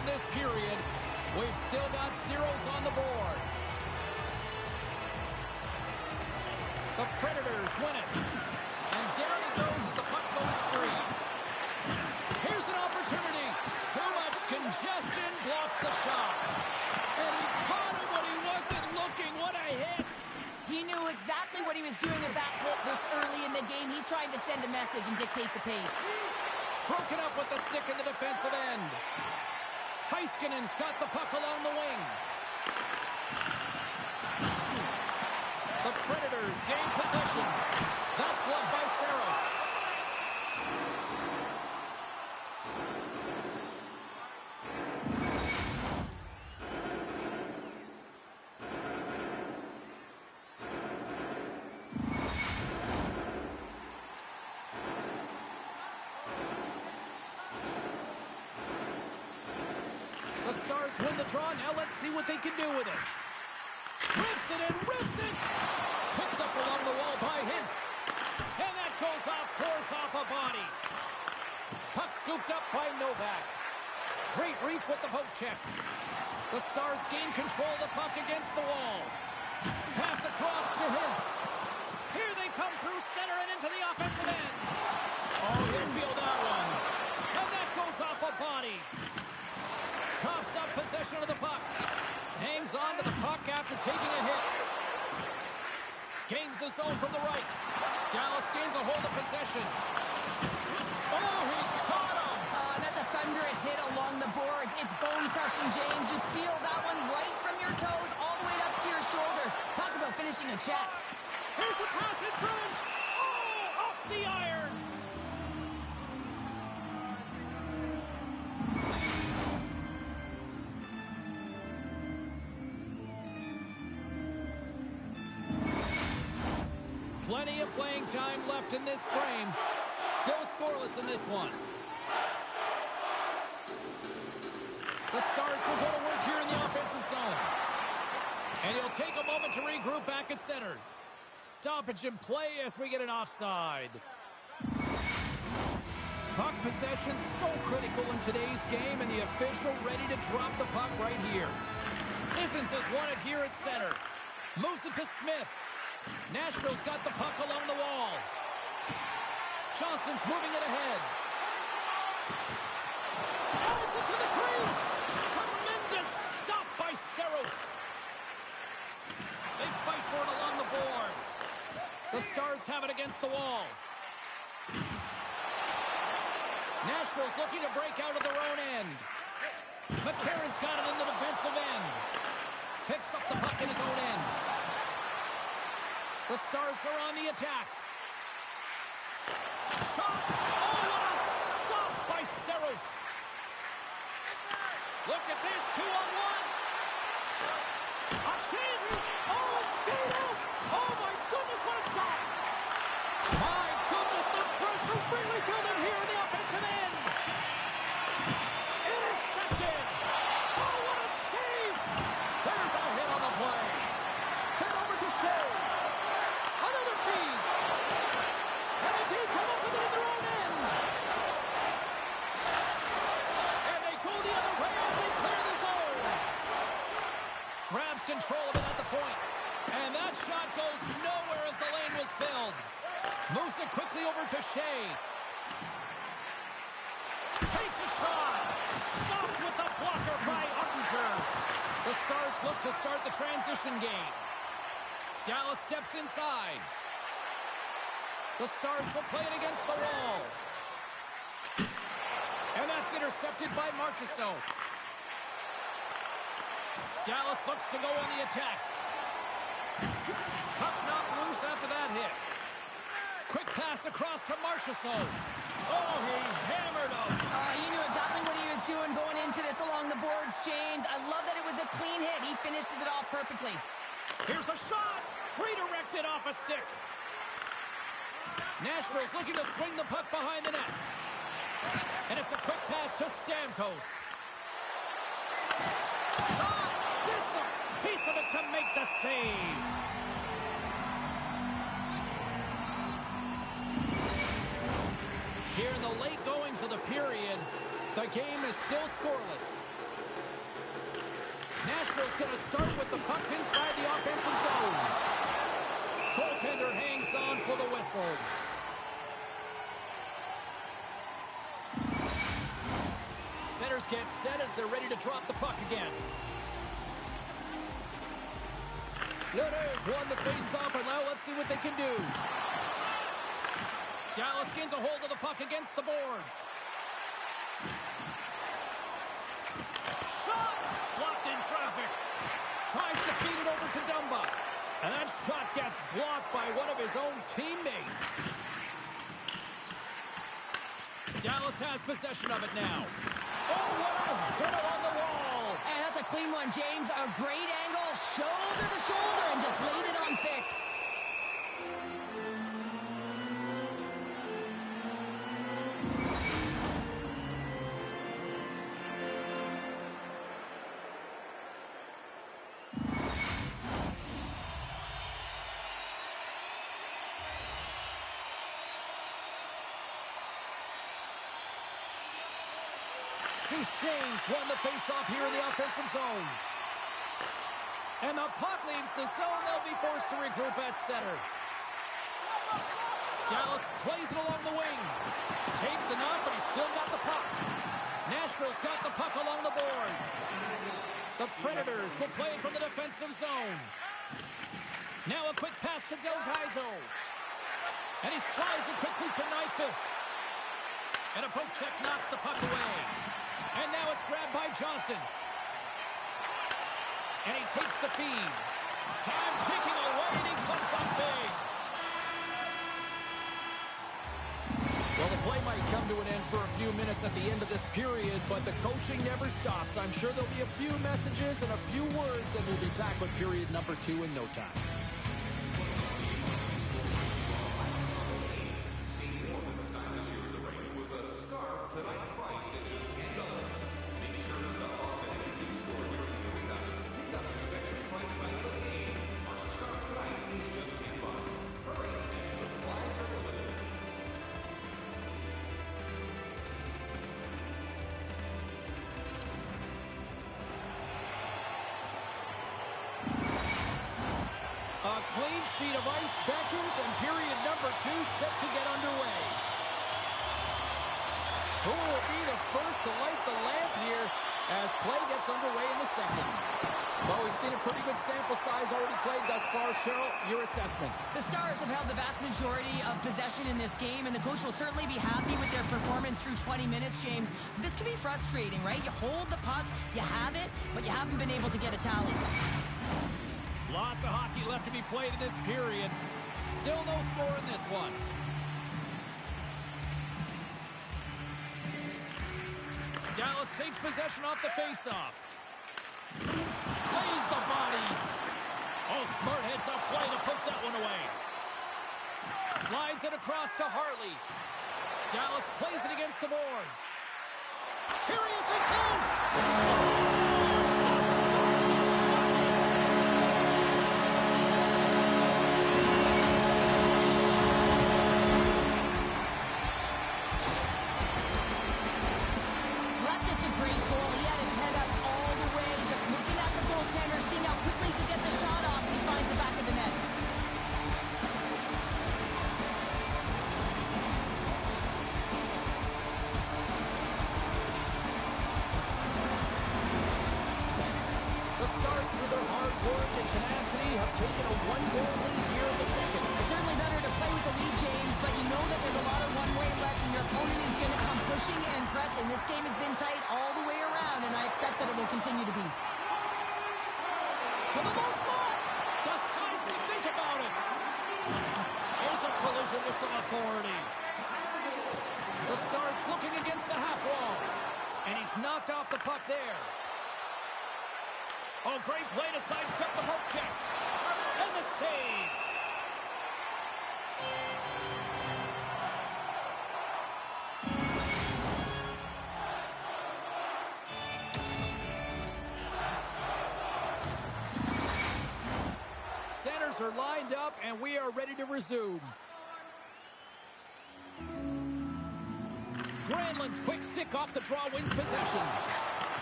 in this period. We've still got zeros on the board. The Predators win it. And down he goes as the puck goes free. Here's an opportunity. Too much congestion blocks the shot. And he caught him when he wasn't looking. What a hit. He knew exactly what he was doing with that hit this early in the game. He's trying to send a message and dictate the pace. Broken up with the stick in the defensive end. Heiskanen's got the puck along the wing. The Predators gain possession. That's gloved by Saros. The Stars win the draw. Now let's see what they can do with it. Rips it and rips it. Picked up along the wall by Hintz. And that goes off course off a body. Puck scooped up by Novak. Great reach with the poke check. The Stars gain control of the puck against the wall. Pass across to Hintz. Here they come through center and into the offensive end. Oh, he'll feel that one. And that goes off a body. Coughs up possession of the puck. Hangs on to the puck after taking a hit. Gains the zone from the right. Dallas gains a hold of possession. Oh, he caught him! That's a thunderous hit along the boards. It's bone-crushing, James. You feel that one right from your toes all the way up to your shoulders. Talk about finishing a check. Here's a pass in front! Oh, off the iron! Plenty of playing time left in this frame. Still scoreless in this one. The Stars will go to work here in the offensive zone. And he'll take a moment to regroup back at center. Stoppage in play as we get an offside. Puck possession so critical in today's game, and the official ready to drop the puck right here. Sissons has won it here at center. Moves it to Smith. Nashville's got the puck along the wall. Johnson's moving it ahead. Drives it to the crease. Tremendous stop by Saros. They fight for it along the boards. The Stars have it against the wall. Nashville's looking to break out of their own end. McCarron's got it in the defensive end. Picks up the puck in his own end. The Stars are on the attack. Shot! Oh, what a stop by Saros! Look at this, 2-on-1. A chance! Oh, it stayed out! Oh, my goodness, what a stop! My goodness, the pressure really building here in the offensive end! Intercepted! Oh, what a save! There's a hit on the play. Fed over to Shea. Another feed. And they do come up with it in their own end. And they go the other way as they clear the zone. Grabs control of it at the point. And that shot goes nowhere as the lane was filled. Moves it quickly over to Shea. Takes a shot. Stopped with the blocker by Ottinger. The Stars look to start the transition game. Dallas steps inside. The Stars will play it against the wall. And that's intercepted by Marchessault. Dallas looks to go on the attack. Puck knocked loose after that hit. Quick pass across to Marchessault. Oh, he hammered him. He knew exactly what he was doing going into this along the boards, James. I love that it was a clean hit. He finishes it off perfectly. Here's a shot. Redirected off a stick. Nashville's looking to swing the puck behind the net. And it's a quick pass to Stamkos. Shot! Gets a piece of it to make the save. Here in the late goings of the period, the game is still scoreless. Nashville's going to start with the puck inside the offensive zone. Goaltender hangs on for the whistle. Centers get set as they're ready to drop the puck again. Luthers won the face-off, and now let's see what they can do. Dallas gains a hold of the puck against the boards. Shot! Blocked in traffic. Tries to feed it over to Dumba. And that shot gets blocked by one of his own teammates. Dallas has possession of it now. Oh, what a hit along the wall. And that's a clean one, James. A great angle, shoulder to shoulder, and just laid it on thick. Duchesne's won the face-off here in the offensive zone. And the puck leaves the zone. They'll be forced to regroup at center. Dallas plays it along the wing. Takes enough, but he's still got the puck. Nashville's got the puck along the boards. The Predators will play it from the defensive zone. Now a quick pass to Del Gaizo. And he slides it quickly to Nyquist. And a poke check knocks the puck away. And now it's grabbed by Johnston. And he takes the feed. Time ticking away, and he comes up big. Well, the play might come to an end for a few minutes at the end of this period, but the coaching never stops. I'm sure there'll be a few messages and a few words, and we'll be back with period number 2 in no time. A clean sheet of ice beckons, and period number 2 set to get underway. Who will be the first to light the lamp here as play gets underway in the second? Well, we've seen a pretty good sample size already played thus far. Cheryl, your assessment. The Stars have held the vast majority of possession in this game, and the coach will certainly be happy with their performance through 20 minutes, James. But this can be frustrating, right? You hold the puck, you have it, but you haven't been able to get a tally. Lots of hockey left to be played in this period. Still no score in this one. Dallas takes possession off the faceoff. Plays the body. Oh, smart heads up play to poke that one away. Slides it across to Hartley. Dallas plays it against the boards. Here he is in close. This game has been tight all the way around, and I expect that it will continue to be. To the low slot. The sides can think about it. Here's a collision with some authority. The Stars looking against the half wall. And he's knocked off the puck there. Oh, great play to sidestep the poke check. And the save. Are lined up, and we are ready to resume. Granlund's quick stick off the draw wins possession.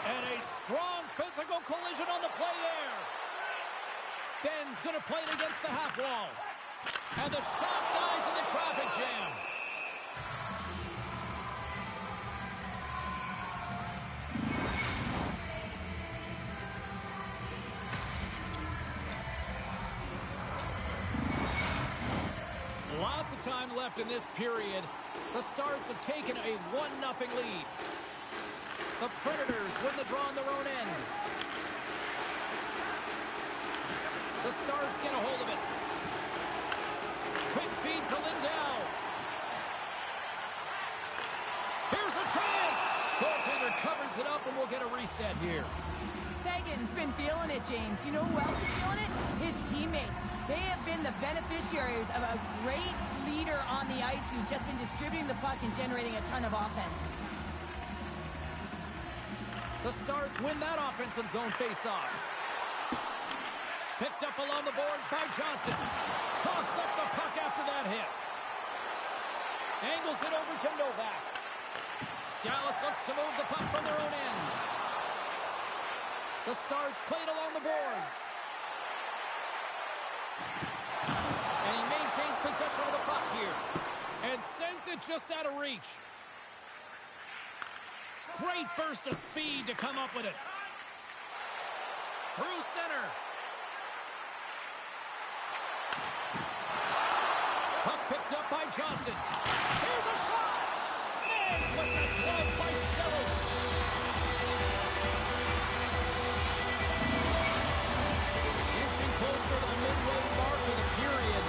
And a strong physical collision on the play there. Ben's going to play it against the half wall. And the shot dies in the traffic jam. Lots of time left in this period. The Stars have taken a 1-0 lead. The Predators win the draw on their own end. The Stars get a hold of it. Quick feed to Lindell. Here's a chance. Goaltender covers it up, and we'll get a reset here. Sagan's been feeling it, James. You know who else is feeling it? His teammates. They have been the beneficiaries of a great leader on the ice who's just been distributing the puck and generating a ton of offense. The Stars win that offensive zone face-off. Picked up along the boards by Johnston. Coughs up the puck after that hit. Angles it over to Novak. Dallas looks to move the puck from their own end. The Stars played along the boards. And he maintains possession of the puck here. And sends it just out of reach. Great burst of speed to come up with it. Through center. Puck picked up by Johnston. Here's a shot! Snagged with the glove by Sellos. Inching closer to the midway mark of the period.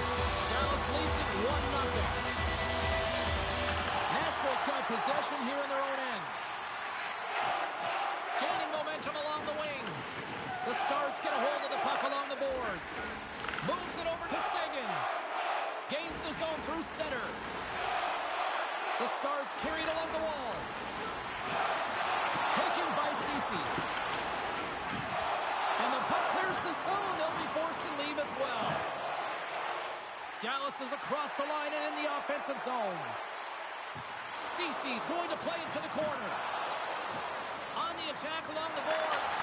Dallas leads it 1-0. Nashville's got possession here in their own end. Gaining momentum along the wing. The Stars get a hold of the puck along the boards. Moves it over to Sagan. Gains the zone through center. The Stars carried along the wall. Taken by Ceci. And the puck clears the zone. They'll be forced to leave as well. Dallas is across the line and in the offensive zone. Ceci's going to play it to the corner. On the attack along the boards.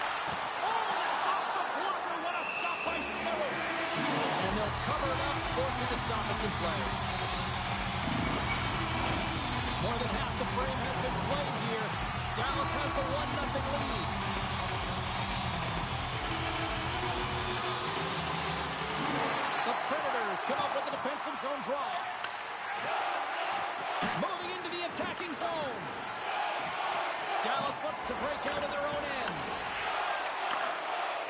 Oh, that's off the blocker. What a stop by Sellos. And they'll cover it up, forcing the stoppage in play. More than half the frame has been played here. Dallas has the 1-0 lead. The Predators come up with the defensive zone draw. Moving into the attacking zone. Dallas looks to break out in their own end.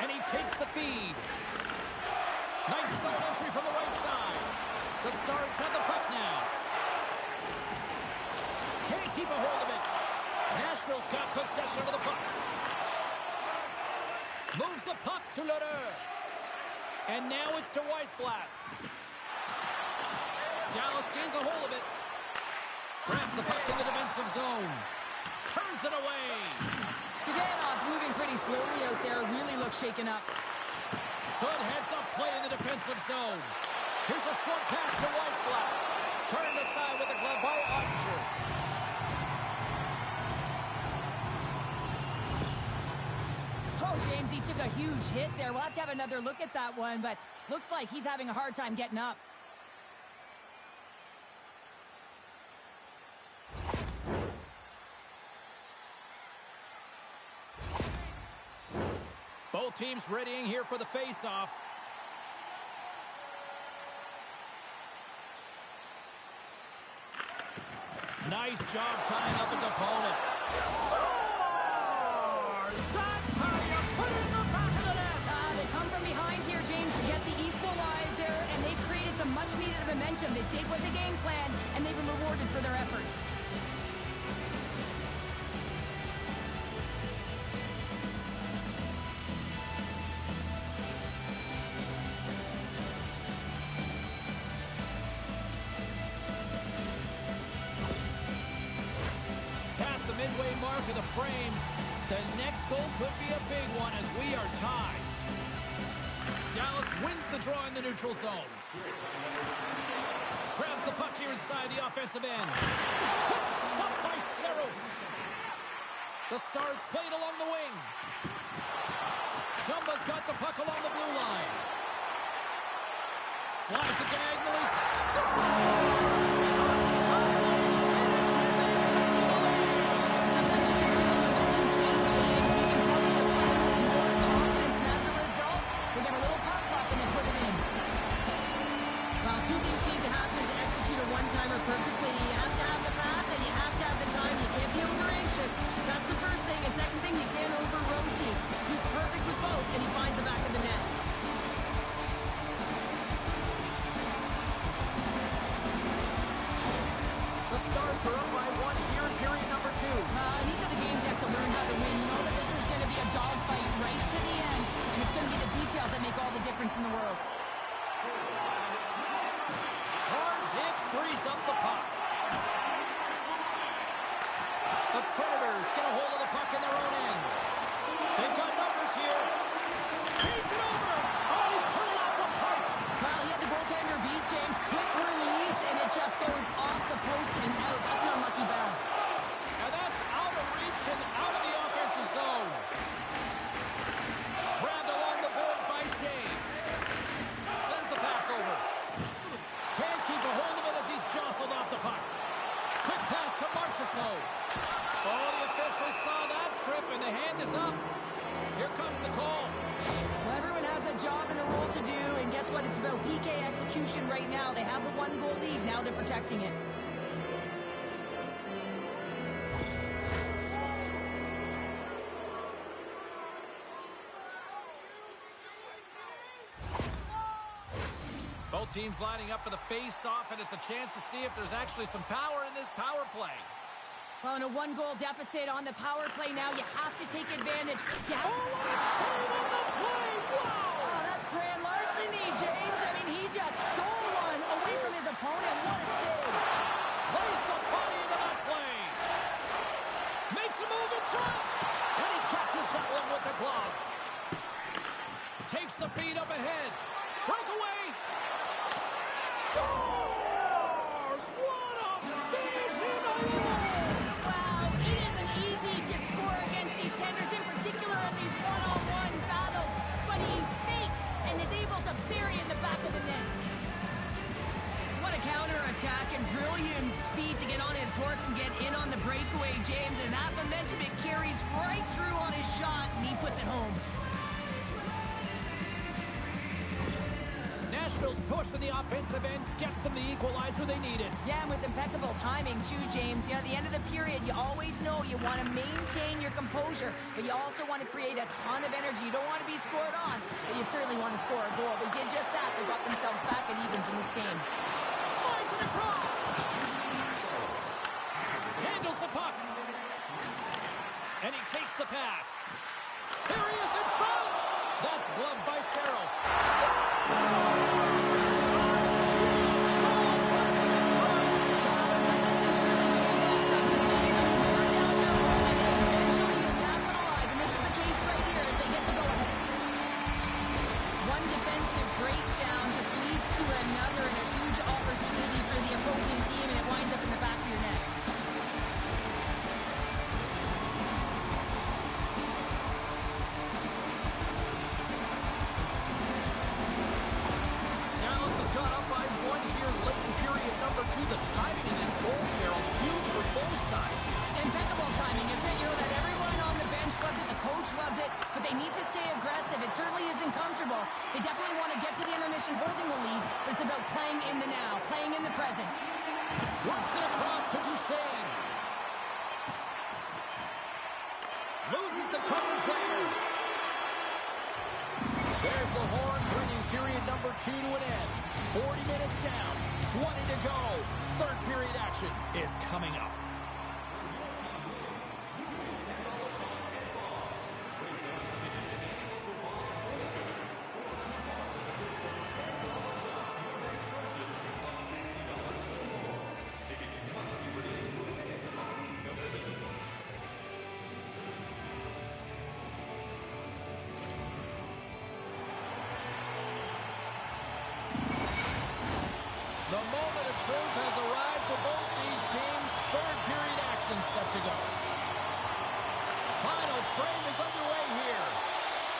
And he takes the feed. Nice zone entry from the right side. The Stars have the puck now. Can't keep a hold of it. Nashville's got possession of the puck. Moves the puck to Lederer. And now it's to Weissblatt. Dallas gains a hold of it. Grabs the puck in the defensive zone. Turns it away. Dadoff's moving pretty slowly out there. Really looks shaken up. Good heads-up play in the defensive zone. Here's a short pass to Weissblatt. Turned aside with the glove by Ottinger. Oh, James, he took a huge hit there. We'll have to have another look at that one, but looks like he's having a hard time getting up. Both teams readying here for the face-off. Nice job tying up his opponent. Scores! That's how you put it in the back of the net. They come from behind here, James, to get the equalizer, and they've created some much-needed momentum. They stayed with the game plan, and they've been rewarded for their efforts. Midway mark of the frame. The next goal could be a big one as we are tied. Dallas wins the draw in the neutral zone. Grabs the puck here inside the offensive end. Quick stop by Saros. The Stars played along the wing. Dumba's got the puck along the blue line. Slides it diagonally. Stars! Sometimes you can feel them a bit too sweet, James. We can tell that they're playing with more confidence, and as a result, they get a little puck luck and they put it in. Well, two things need to happen to execute a one-timer perfectly. You have to have the pass and you have to have the time. You can't be over-anxious. That's the first thing. And second thing, you can't over-rotate. He's perfect with both, and he finds the back of the net. The Stars are up by one here in period number 2. These are the games you have to learn how to win. You know that this is going to be a dogfight right to the end, and it's going to be the details that make all the difference in the world. Hard hit frees up the puck. The Predators get a hold of the puck in their own end. They've got numbers here. Feeds it over. Oh, he put it off the pipe. Well, he had the goaltender beat, James. Quick release, and it just goes off the post and out. That's an unlucky bounce. And that's out of reach and out of the offensive zone. Grabbed along the boards by Shane. Sends the pass over. Can't keep a hold of it as he's jostled off the puck. Quick pass to Marchessault. Oh, the officials saw that trip, and the hand is up. Here comes the call. Well, everyone has a job and a role to do, and guess what? It's about PK execution right now. They have the one-goal lead. Now they're protecting it. Both teams lining up for the face-off, and it's a chance to see if there's actually some power in this power play. Well, in a one-goal deficit on the power play now, you have to take advantage. You have what a save on the play! Wow! Oh, that's grand larceny, James. I mean, he just stole one away from his opponent. What a save. Plays the body into that play. Makes a move in front. And he catches that one with the glove. Takes the feed up ahead. Breakaway. Scores! What a finish in a row! Wow, it isn't easy to score against these tenders, in particular in these one-on-one battles, but he fakes and is able to bury in the back of the net. What a counter-attack and brilliant speed to get on his horse and get in on the breakaway, James, and that momentum it carries right through on his shot, and he puts it home. Nashville's push in the offensive end gets them the equalizer they needed. Yeah, and with impeccable timing, too, James. You know, at the end of the period, you always know you want to maintain your composure, but you also want to create a ton of energy. You don't want to be scored on, but you certainly want to score a goal. They did just that. They got themselves back at evens in this game. Slides it across. Handles the puck. And he takes the pass. Here he is in front. That's gloved by Saros. They definitely want to get to the intermission holding the lead, but it's about playing in the now, playing in the present. Works it across to Duchesne. Loses the coverage there. There's the horn, bringing period number 2 to an end. 40 minutes down, 20 to go. Third period action is coming up. The moment of truth has arrived for both these teams. Third period action set to go. final frame is underway here.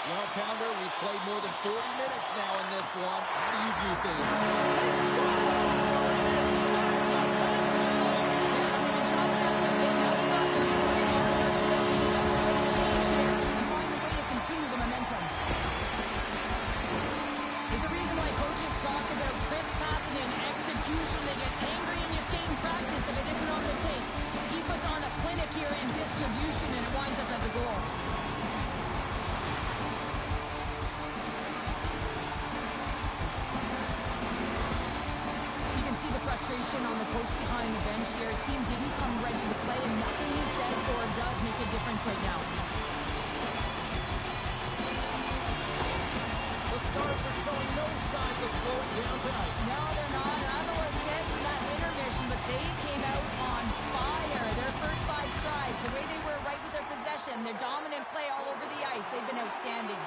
Well, Pounder, we've played more than 40 minutes now in this one. How do you view things? Continue the momentum. There's a reason why coaches talk about crisp passing and execution. They get angry in your skating practice if it isn't on the tape. He puts on a clinic here in distribution, and it winds up as a goal. You can see the frustration on the coach behind the bench here. His team didn't come ready to play, and nothing he says or does makes a difference right now. The Stars are showing no signs of slowing down tonight. No, they're not. I don't know what said in that intermission, but they came out on fire. Their first 5 strides, the way they were right with their possession, their dominant play all over the ice, they've been outstanding.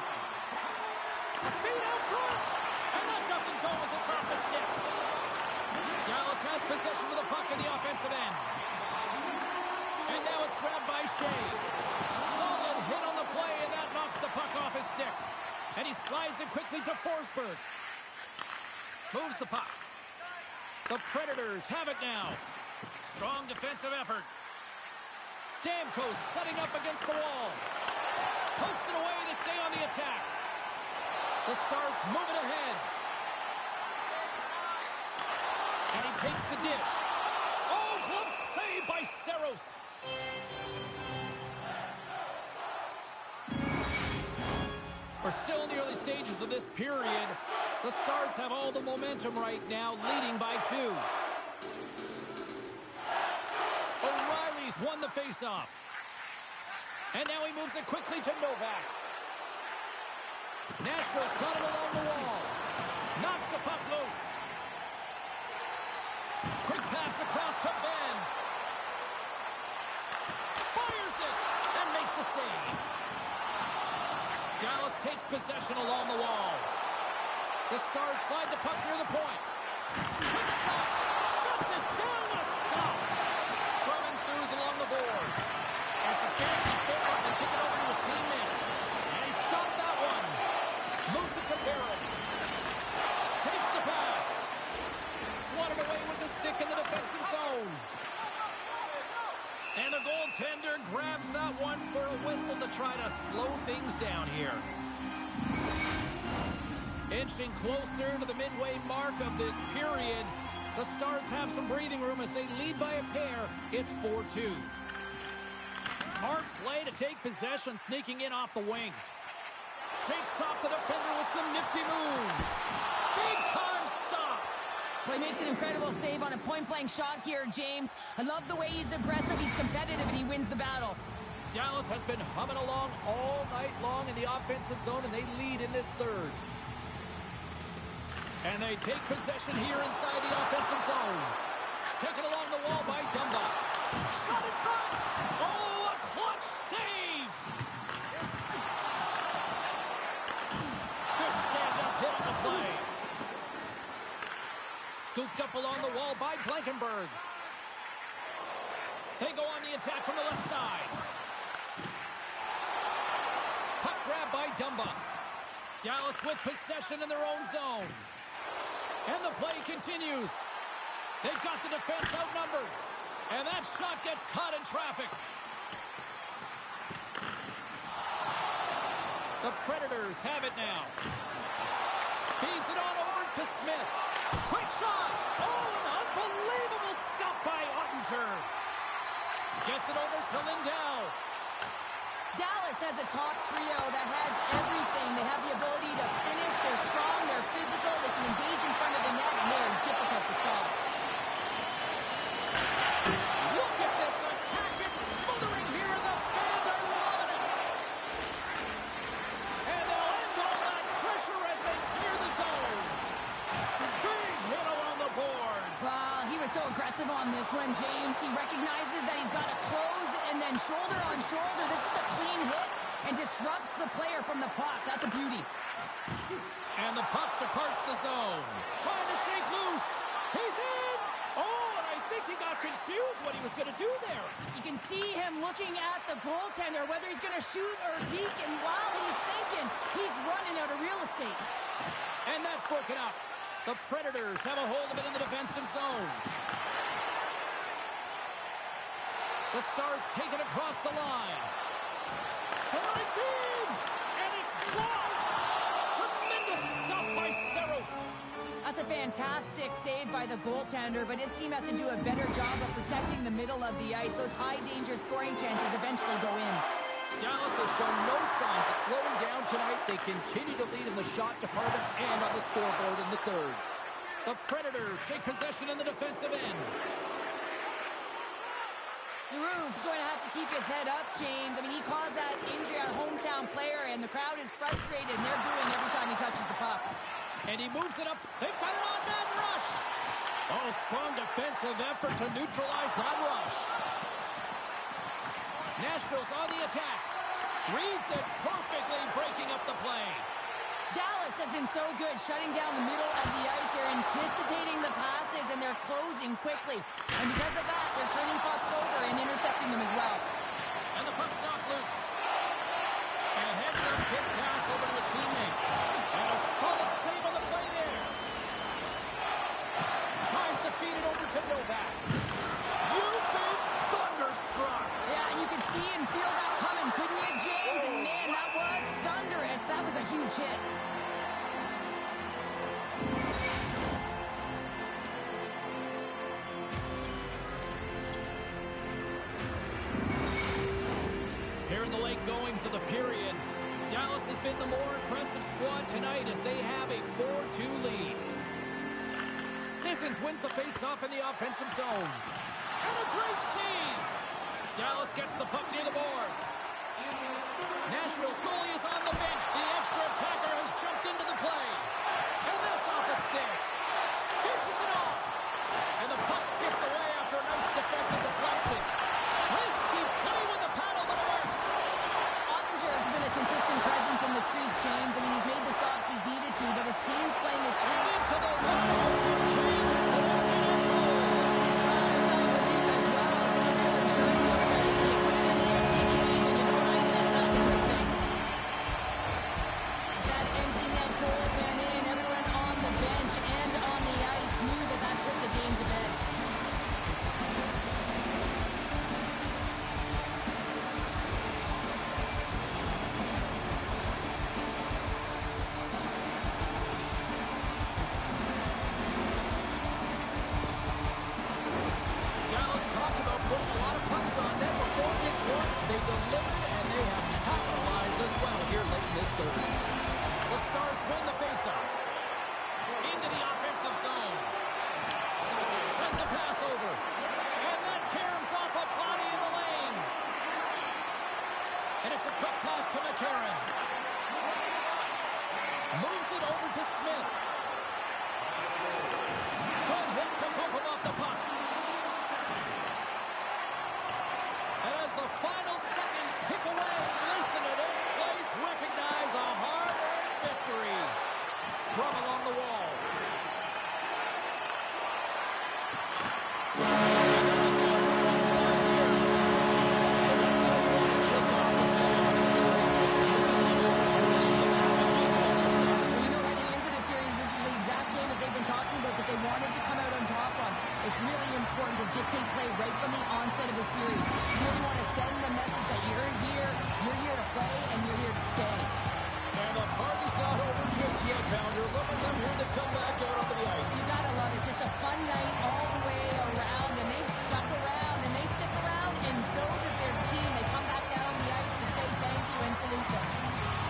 A feed out front, and that doesn't go as it's off the stick. Dallas has possession of the puck in the offensive end. And now it's grabbed by Shea. Solid hit on the play, and that knocks the puck off his stick. And he slides it quickly to Forsberg. Moves the puck. The Predators have it now. Strong defensive effort. Stamkos setting up against the wall. Pokes it away to stay on the attack. The Stars move it ahead. And he takes the dish. Oh, glove save by Saros. We're still in the early stages of this period. The Stars have all the momentum right now, leading by 2. O'Reilly's won the faceoff. And now he moves it quickly to Novak. Nashville's got it along the wall. Knocks the puck loose. Quick pass across to Ben. Fires it and makes the save. Dallas takes possession along the wall. The Stars slide the puck near the point. Quick shot. Shuts it down the stop. Scrum ensues along the boards. It's a fancy footwork and kick it over to his teammate. And he stopped that one. Moves it to Barrett. Takes the pass. Swatted away with the stick in the defensive zone. And the goaltender grabs that one for a whistle to try to slow things down here. Inching closer to the midway mark of this period, the Stars have some breathing room as they lead by a pair. It's 4-2. Smart play to take possession, sneaking in off the wing. Shakes off the defender with some nifty moves. Big time stop. Well, he makes an incredible save on a point-blank shot here, James. I love the way he's aggressive, he's competitive, and he wins the battle. Dallas has been humming along all night long in the offensive zone, and they lead in this third. And they take possession here inside the offensive zone. Taken along the wall by Dumba. Shot in front. Oh, a clutch save. Good stand-up hit on the play. Scooped up along the wall by Blankenberg. They go on the attack from the left side. Puck grab by Dumba. Dallas with possession in their own zone. And the play continues. They've got the defense outnumbered. And that shot gets caught in traffic. The Predators have it now. Feeds it on over to Smith. Quick shot. Oh, an unbelievable stop by Ottinger. Gets it over to Lindell. Dallas has a top trio that has everything. They have the ability to finish. They're strong. They're physical. They can engage in front of the net, and they're difficult to stop. Look at this attack. It's smothering here, and the fans are loving it. And they'll end all that pressure as they clear the zone. Big hit along the boards. Well, he was so aggressive on this one, James. He recognizes that he's got to close and then shoulder on shoulder. This is a clean hit and disrupts the player from the puck. That's a beauty. And the puck departs the zone. Trying to shake loose. He's in. Oh, and I think he got looked confused what he was going to do there. You can see him looking at the goaltender, whether he's going to shoot or deke, and while he's thinking, he's running out of real estate. And that's broken up. The Predators have a hold of it in the defensive zone. The Stars take it across the line. Centering feed! And it's blocked! Tremendous stop by Saros. That's a fantastic save by the goaltender, but his team has to do a better job of protecting the middle of the ice. Those high-danger scoring chances eventually go in. Dallas has shown no signs of slowing down tonight. They continue to lead in the shot department and on the scoreboard in the third. The Predators take possession in the defensive end. Leroux's going to have to keep his head up, James. I mean, he caused that injury on a hometown player, and the crowd is frustrated, and they're booing every time he touches the puck. And he moves it up. They've got it on that rush. Oh, strong defensive effort to neutralize that rush. Nashville's on the attack. Reads it perfectly, breaking up the play. Dallas has been so good shutting down the middle of the ice. They're anticipating the passes, and they're closing quickly. And because of that, they're turning pucks over and intercepting them as well. And the puck's knocked loose. And a heads-up kick pass over to his teammate. And a solid save on the play there. Tries to feed it over to Novak. You've been thunderstruck. Yeah, and you can see and feel that coming, couldn't you, James? And man, that was thunderous. That was a huge hit. Here in the late goings of the period, Dallas has been the more impressive squad tonight as they have a 4-2 lead. Sissons wins the faceoff in the offensive zone. And a great save! Dallas gets the puck near the boards. Nashville's goalie is on the bench. The extra attacker has jumped into the play. And that's off a stick. Dishes it off. And the puck skips away after a nice defensive deflection. Risky play with the paddle, but it works. Ottinger has been a consistent presence in the crease, James. I mean, he's made the stops he's needed to, but his team's playing extremely into the moves it over to Smith. Good hit to bump him off the puck. And as the final seconds tick away, listen to this place recognize a hard-earned victory. Scrum along the wall. It's really important to dictate play right from the onset of the series. You really want to send the message that you're here to play, and you're here to stay. And the party's not over just yet, Pounder. Look at them, here they come back out onto the ice. You gotta love it. Just a fun night all the way around, and they've stuck around, and they stick around, and so does their team. They come back down the ice to say thank you and salute them.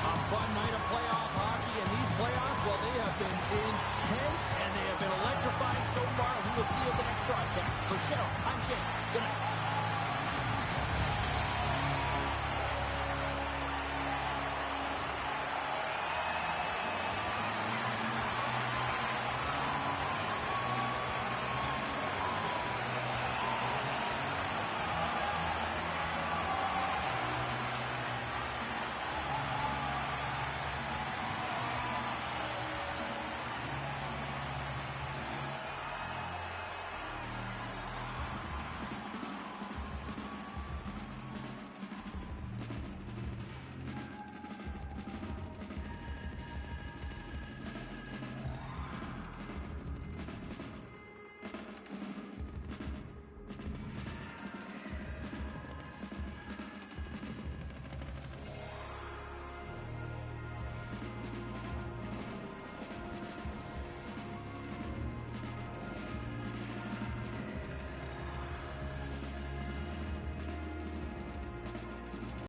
A fun night of playoff hockey, and these playoffs, well, they have been intense, and they have been electrifying so far. We will see you at the next broadcast. For Cheryl, I'm James. Good night.